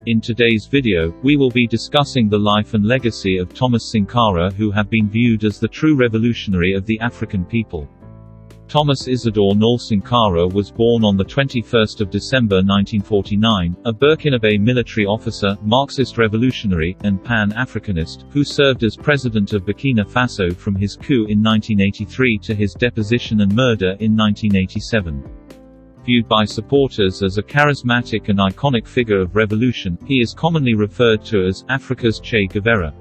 In today's video, we will be discussing the life and legacy of Thomas Sankara, who have been viewed as the true revolutionary of the African people. Thomas Isidore Noel Sankara was born on 21 December 1949, a Burkinabe military officer, Marxist revolutionary, and Pan-Africanist, who served as president of Burkina Faso from his coup in 1983 to his deposition and murder in 1987. Viewed by supporters as a charismatic and iconic figure of revolution, he is commonly referred to as Africa's Che Guevara.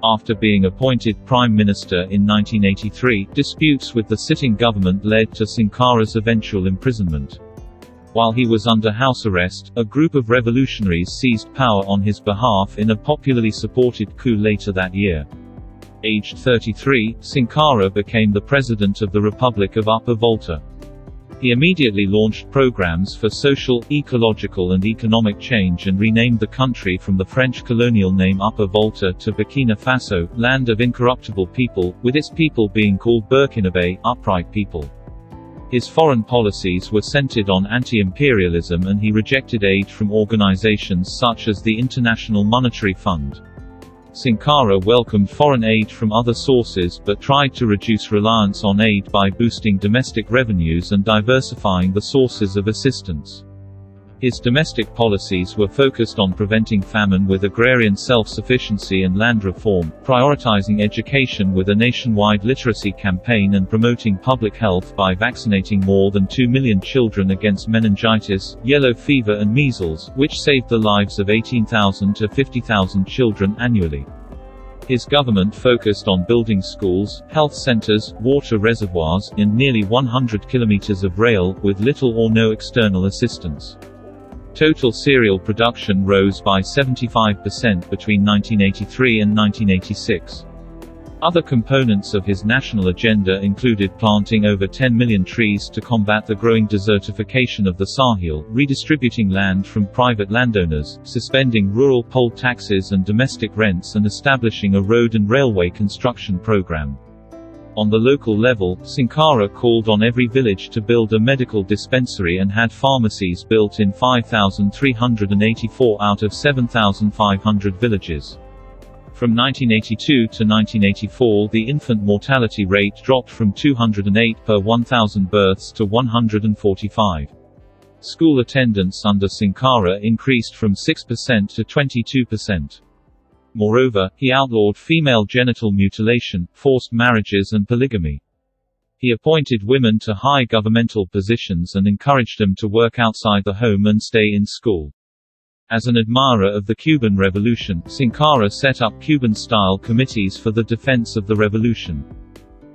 After being appointed Prime Minister in 1983, disputes with the sitting government led to Sankara's eventual imprisonment. While he was under house arrest, a group of revolutionaries seized power on his behalf in a popularly supported coup later that year. Aged 33, Sankara became the President of the Republic of Upper Volta. He immediately launched programs for social, ecological and economic change and renamed the country from the French colonial name Upper Volta to Burkina Faso, Land of Incorruptible People, with its people being called Burkinabe, upright people. His foreign policies were centered on anti-imperialism and he rejected aid from organizations such as the International Monetary Fund. Sankara welcomed foreign aid from other sources but tried to reduce reliance on aid by boosting domestic revenues and diversifying the sources of assistance. His domestic policies were focused on preventing famine with agrarian self-sufficiency and land reform, prioritizing education with a nationwide literacy campaign and promoting public health by vaccinating more than 2 million children against meningitis, yellow fever and measles, which saved the lives of 18,000 to 50,000 children annually. His government focused on building schools, health centers, water reservoirs, and nearly 100 kilometers of rail, with little or no external assistance. Total cereal production rose by 75% between 1983 and 1986. Other components of his national agenda included planting over 10 million trees to combat the growing desertification of the Sahel, redistributing land from private landowners, suspending rural poll taxes and domestic rents, and establishing a road and railway construction program. On the local level, Sankara called on every village to build a medical dispensary and had pharmacies built in 5,384 out of 7,500 villages. From 1982 to 1984, the infant mortality rate dropped from 208 per 1,000 births to 145. School attendance under Sankara increased from 6% to 22%. Moreover, he outlawed female genital mutilation, forced marriages and polygamy. He appointed women to high governmental positions and encouraged them to work outside the home and stay in school. As an admirer of the Cuban Revolution, Sankara set up Cuban-style committees for the defense of the revolution.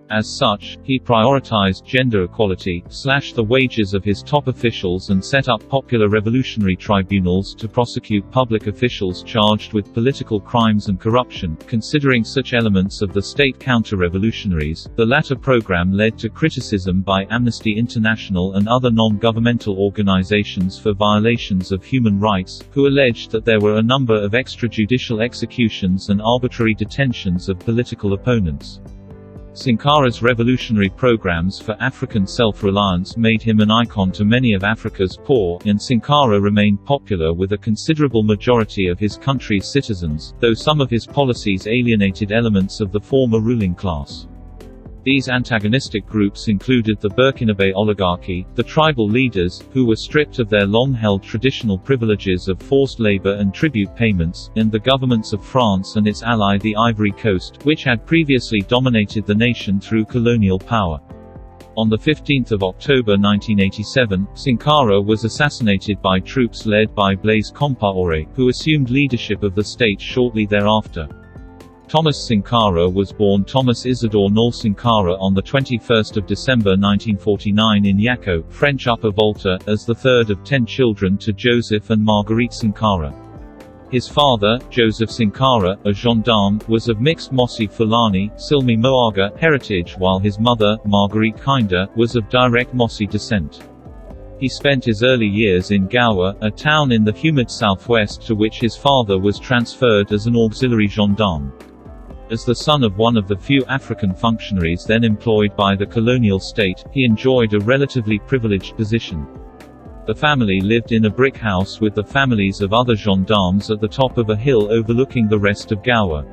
As such, he prioritized gender equality, slashed the wages of his top officials and set up popular revolutionary tribunals to prosecute public officials charged with political crimes and corruption. Considering such elements of the state counter-revolutionaries, the latter program led to criticism by Amnesty International and other non-governmental organizations for violations of human rights, who alleged that there were a number of extrajudicial executions and arbitrary detentions of political opponents. Sankara's revolutionary programs for African self-reliance made him an icon to many of Africa's poor, and Sankara remained popular with a considerable majority of his country's citizens, though some of his policies alienated elements of the former ruling class. These antagonistic groups included the Burkinabe oligarchy, the tribal leaders, who were stripped of their long-held traditional privileges of forced labor and tribute payments, and the governments of France and its ally the Ivory Coast, which had previously dominated the nation through colonial power. On 15 October 1987, Sankara was assassinated by troops led by Blaise Compaoré, who assumed leadership of the state shortly thereafter. Thomas Sankara was born Thomas Isidore Noel Sankara on 21 December 1949 in Yako, French Upper Volta, as the third of 10 children to Joseph and Marguerite Sankara. His father, Joseph Sankara, a gendarme, was of mixed Mossi Fulani, Silmi Moaga, heritage, while his mother, Marguerite Kinder, was of direct Mossi descent. He spent his early years in Gawa, a town in the humid southwest to which his father was transferred as an auxiliary gendarme. As the son of one of the few African functionaries then employed by the colonial state, he enjoyed a relatively privileged position. The family lived in a brick house with the families of other gendarmes at the top of a hill overlooking the rest of Gawa.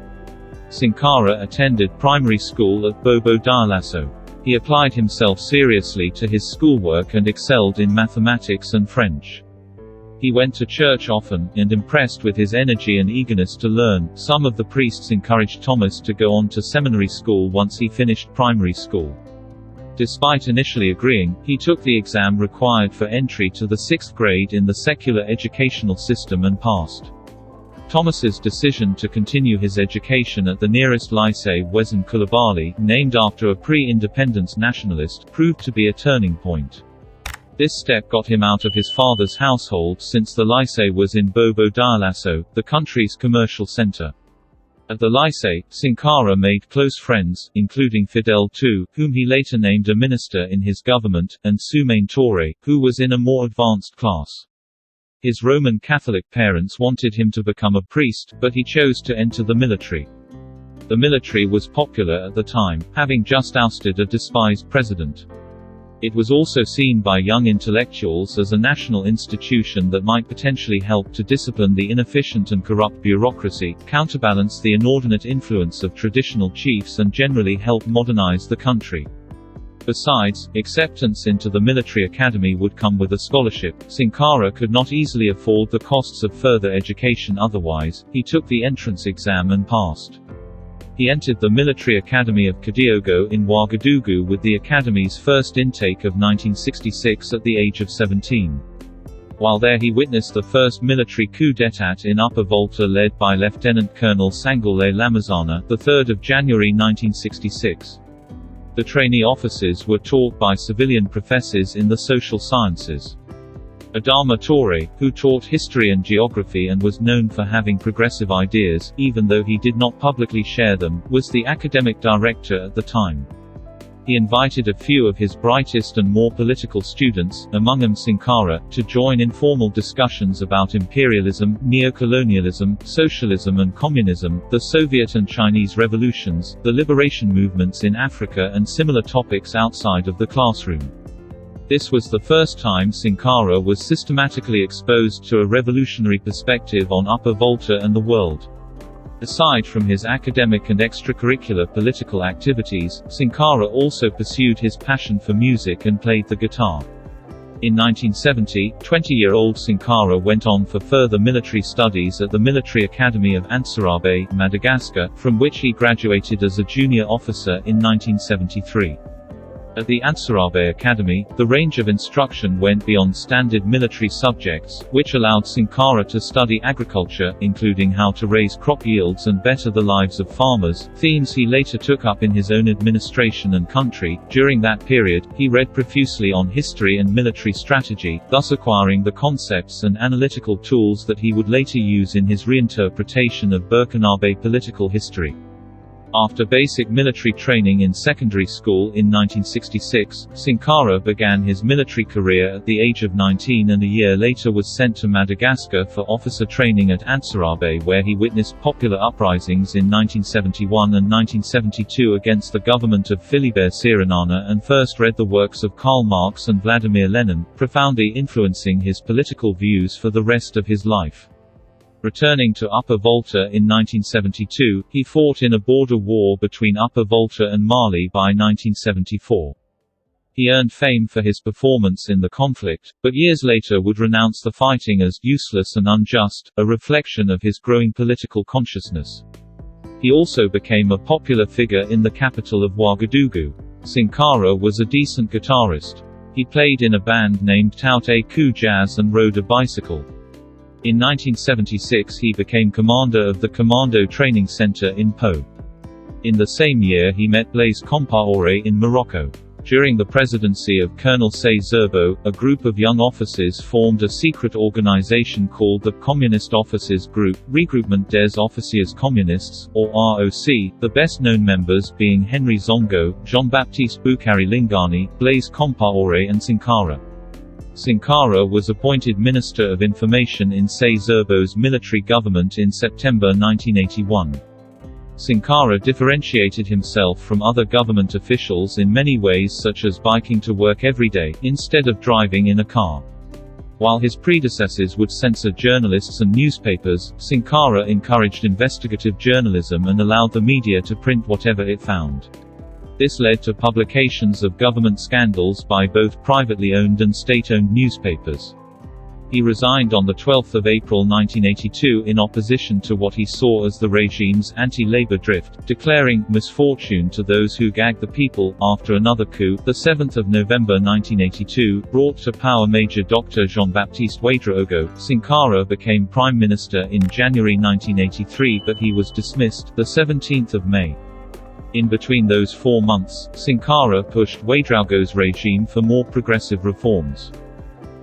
Sankara attended primary school at Bobo Dioulasso. He applied himself seriously to his schoolwork and excelled in mathematics and French. He went to church often, and impressed with his energy and eagerness to learn, some of the priests encouraged Thomas to go on to seminary school once he finished primary school. Despite initially agreeing, he took the exam required for entry to the 6th grade in the secular educational system and passed. Thomas's decision to continue his education at the nearest lycée Wezon Coulibaly, named after a pre-independence nationalist, proved to be a turning point. This step got him out of his father's household since the lycée was in Bobo Dioulasso, the country's commercial center. At the lycée, Sankara made close friends, including Fidel II, whom he later named a minister in his government, and Soumaine Touré, who was in a more advanced class. His Roman Catholic parents wanted him to become a priest, but he chose to enter the military. The military was popular at the time, having just ousted a despised president. It was also seen by young intellectuals as a national institution that might potentially help to discipline the inefficient and corrupt bureaucracy, counterbalance the inordinate influence of traditional chiefs and generally help modernize the country. Besides, acceptance into the military academy would come with a scholarship. Sankara could not easily afford the costs of further education otherwise. He took the entrance exam and passed. He entered the military academy of Kadiogo in Ouagadougou with the academy's first intake of 1966 at the age of 17. While there he witnessed the first military coup d'état in Upper Volta led by Lieutenant Colonel Sangoulé Lamazana, 3 January 1966. The trainee officers were taught by civilian professors in the social sciences. Adama Touré, who taught history and geography and was known for having progressive ideas, even though he did not publicly share them, was the academic director at the time. He invited a few of his brightest and more political students, among them Sankara, to join informal discussions about imperialism, neocolonialism, socialism and communism, the Soviet and Chinese revolutions, the liberation movements in Africa and similar topics outside of the classroom. This was the first time Sankara was systematically exposed to a revolutionary perspective on Upper Volta and the world. Aside from his academic and extracurricular political activities, Sankara also pursued his passion for music and played the guitar. In 1970, 20-year-old Sankara went on for further military studies at the Military Academy of Ansarabe, Madagascar, from which he graduated as a junior officer in 1973. At the Ansarabe Academy, the range of instruction went beyond standard military subjects, which allowed Sankara to study agriculture, including how to raise crop yields and better the lives of farmers, themes he later took up in his own administration and country. During that period, he read profusely on history and military strategy, thus acquiring the concepts and analytical tools that he would later use in his reinterpretation of Burkinabe political history. After basic military training in secondary school in 1966, Sankara began his military career at the age of 19 and a year later was sent to Madagascar for officer training at Ansarabe, where he witnessed popular uprisings in 1971 and 1972 against the government of Philibert Tsiranana and first read the works of Karl Marx and Vladimir Lenin, profoundly influencing his political views for the rest of his life. Returning to Upper Volta in 1972, he fought in a border war between Upper Volta and Mali by 1974. He earned fame for his performance in the conflict, but years later would renounce the fighting as useless and unjust, a reflection of his growing political consciousness. He also became a popular figure in the capital of Ouagadougou. Sankara was a decent guitarist. He played in a band named Taute Coup Jazz and rode a bicycle. In 1976 he became commander of the Commando Training Center in Po. In the same year he met Blaise Compaoré in Morocco. During the presidency of Colonel Say Zerbo, a group of young officers formed a secret organization called the Communist Officers Group, Regroupement des Officiers Communistes, or ROC, the best-known members being Henry Zongo, Jean-Baptiste Boukari Lingani, Blaise Compaoré and Sankara. Sankara was appointed Minister of Information in Say Zerbo's military government in September 1981. Sankara differentiated himself from other government officials in many ways, such as biking to work every day, instead of driving in a car. While his predecessors would censor journalists and newspapers, Sankara encouraged investigative journalism and allowed the media to print whatever it found. This led to publications of government scandals by both privately owned and state-owned newspapers. He resigned on 12 April 1982 in opposition to what he saw as the regime's anti-labor drift, declaring "misfortune to those who gag the people." After another coup, 7 November 1982, brought to power Major Dr. Jean-Baptiste Ouédraogo, Sankara became Prime Minister in January 1983, but he was dismissed 17 May. In between those 4 months, Sankara pushed Ouédraogo's regime for more progressive reforms.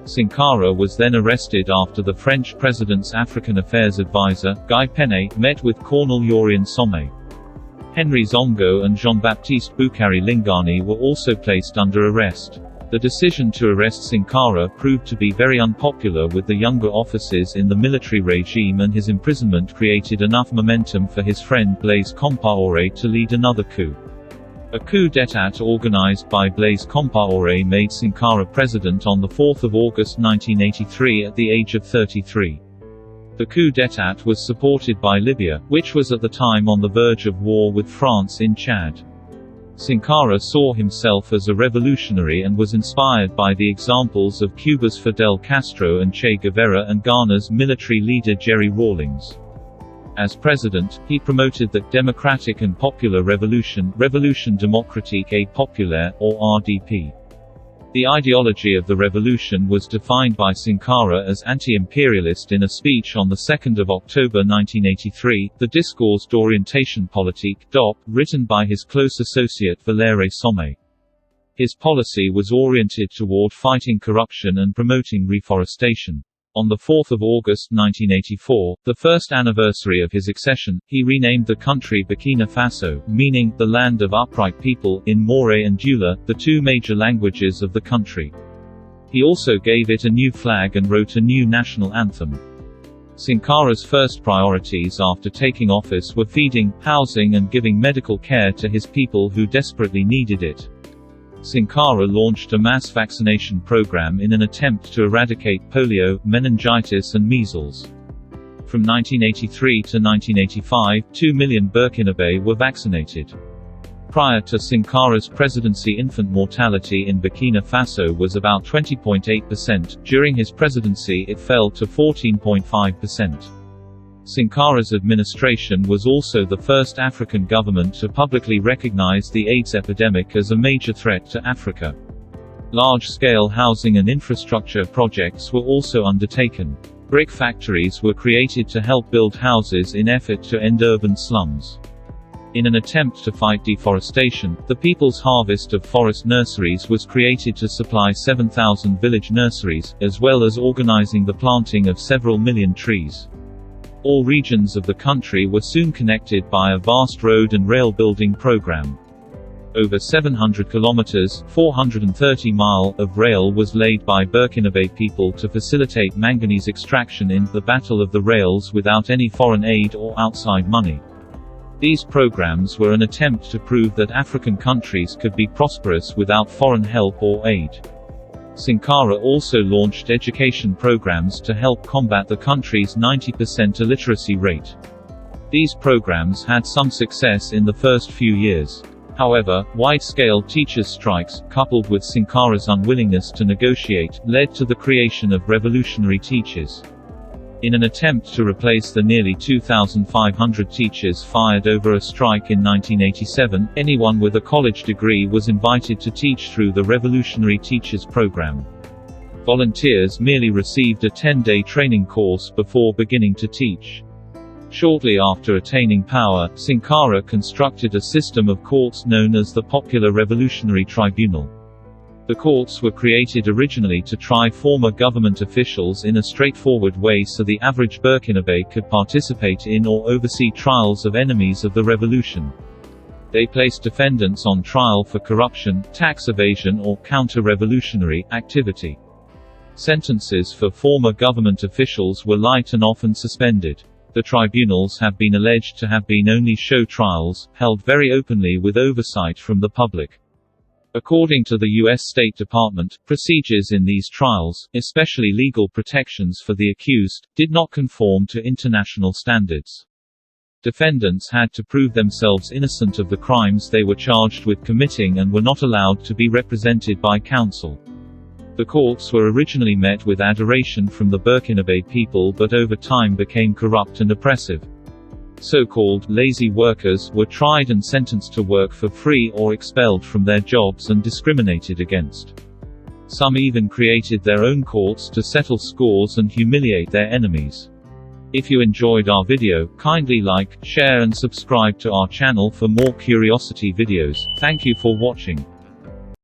Sankara was then arrested after the French president's African affairs advisor, Guy Penet, met with Colonel Yorien Somme. Henry Zongo and Jean-Baptiste Boukari Lingani were also placed under arrest. The decision to arrest Sankara proved to be very unpopular with the younger officers in the military regime, and his imprisonment created enough momentum for his friend Blaise Compaoré to lead another coup. A coup d'état organized by Blaise Compaoré made Sankara president on 4 August 1983 at the age of 33. The coup d'état was supported by Libya, which was at the time on the verge of war with France in Chad. Sankara saw himself as a revolutionary and was inspired by the examples of Cuba's Fidel Castro and Che Guevara and Ghana's military leader Jerry Rawlings. As president, he promoted the democratic and popular revolution, Révolution démocratique et populaire, or RDP. The ideology of the revolution was defined by Sankara as anti-imperialist in a speech on 2 October 1983, the Discours d'orientation politique (DOP), written by his close associate Valéry Somme. His policy was oriented toward fighting corruption and promoting reforestation. On 4 August 1984, the first anniversary of his accession, he renamed the country Burkina Faso, meaning, the land of upright people, in Maure and Dioula, the two major languages of the country. He also gave it a new flag and wrote a new national anthem. Sankara's first priorities after taking office were feeding, housing and giving medical care to his people who desperately needed it. Sankara launched a mass vaccination program in an attempt to eradicate polio, meningitis and measles. From 1983 to 1985, 2 million Burkinabé were vaccinated. Prior to Sankara's presidency, infant mortality in Burkina Faso was about 20.8%. During his presidency it fell to 14.5%. Sankara's administration was also the first African government to publicly recognize the AIDS epidemic as a major threat to Africa. Large-scale housing and infrastructure projects were also undertaken. Brick factories were created to help build houses in effort to end urban slums. In an attempt to fight deforestation, the People's Harvest of Forest Nurseries was created to supply 7,000 village nurseries, as well as organizing the planting of several million trees. All regions of the country were soon connected by a vast road and rail building program. Over 700 kilometers (430 miles) of rail was laid by Burkinabé people to facilitate manganese extraction in the Battle of the Rails without any foreign aid or outside money. These programs were an attempt to prove that African countries could be prosperous without foreign help or aid. Sankara also launched education programs to help combat the country's 90% illiteracy rate. These programs had some success in the first few years. However, wide-scale teachers' strikes, coupled with Sankara's unwillingness to negotiate, led to the creation of revolutionary teachers. In an attempt to replace the nearly 2,500 teachers fired over a strike in 1987, anyone with a college degree was invited to teach through the Revolutionary Teachers Program. Volunteers merely received a 10-day training course before beginning to teach. Shortly after attaining power, Sankara constructed a system of courts known as the Popular Revolutionary Tribunal. The courts were created originally to try former government officials in a straightforward way so the average Burkinabé could participate in or oversee trials of enemies of the revolution. They placed defendants on trial for corruption, tax evasion or counter-revolutionary activity. Sentences for former government officials were light and often suspended. The tribunals have been alleged to have been only show trials, held very openly with oversight from the public. According to the U.S. State Department, procedures in these trials, especially legal protections for the accused, did not conform to international standards. Defendants had to prove themselves innocent of the crimes they were charged with committing and were not allowed to be represented by counsel. The courts were originally met with adoration from the Burkinabe people but over time became corrupt and oppressive. So-called lazy workers were tried and sentenced to work for free or expelled from their jobs and discriminated against. Some even created their own courts to settle scores and humiliate their enemies. If you enjoyed our video, kindly like, share and subscribe to our channel for more curiosity videos. Thank you for watching.